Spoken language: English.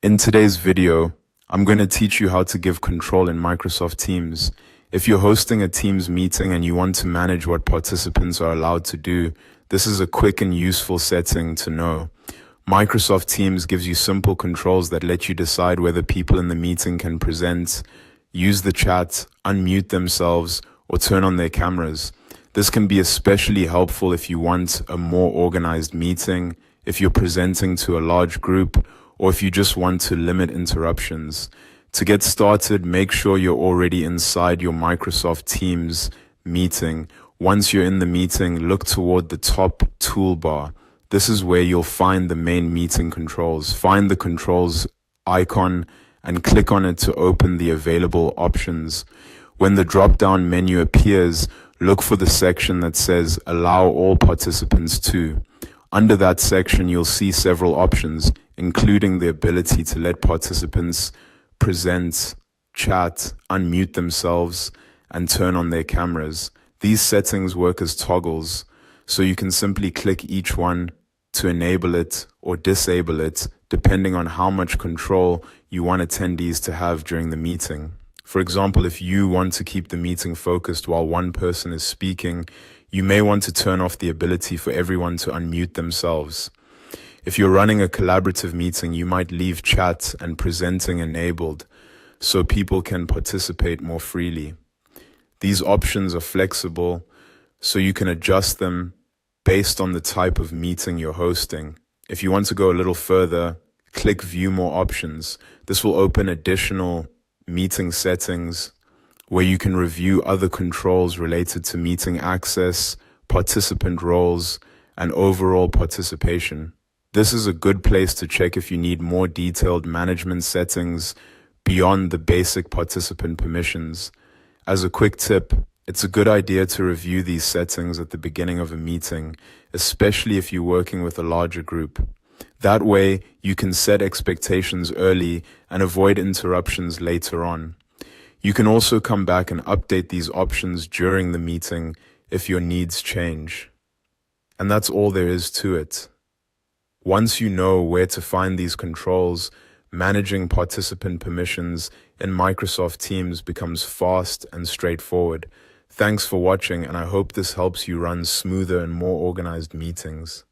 In today's video, I'm going to teach you how to give control in Microsoft Teams. If you're hosting a Teams meeting and you want to manage what participants are allowed to do, this is a quick and useful setting to know. Microsoft Teams gives you simple controls that let you decide whether people in the meeting can present, use the chat, unmute themselves, or turn on their cameras. This can be especially helpful if you want a more organized meeting, if you're presenting to a large group, or if you just want to limit interruptions. To get started, make sure you're already inside your Microsoft Teams meeting. Once you're in the meeting, look toward the top toolbar. This is where you'll find the main meeting controls. Find the controls icon and click on it to open the available options. When the drop-down menu appears, look for the section that says Allow all participants to. Under that section, you'll see several options, including the ability to let participants present, chat, unmute themselves, and turn on their cameras. These settings work as toggles, so you can simply click each one to enable it or disable it, depending on how much control you want attendees to have during the meeting. For example, if you want to keep the meeting focused while one person is speaking, you may want to turn off the ability for everyone to unmute themselves. If you're running a collaborative meeting, you might leave chat and presenting enabled so people can participate more freely. These options are flexible, so you can adjust them based on the type of meeting you're hosting. If you want to go a little further, click View More Options. This will open additional meeting settings where you can review other controls related to meeting access, participant roles, and overall participation. This is a good place to check if you need more detailed management settings beyond the basic participant permissions. As a quick tip, it's a good idea to review these settings at the beginning of a meeting, especially if you're working with a larger group. That way, you can set expectations early and avoid interruptions later on. You can also come back and update these options during the meeting if your needs change. And that's all there is to it. Once you know where to find these controls, managing participant permissions in Microsoft Teams becomes fast and straightforward. Thanks for watching, and I hope this helps you run smoother and more organized meetings.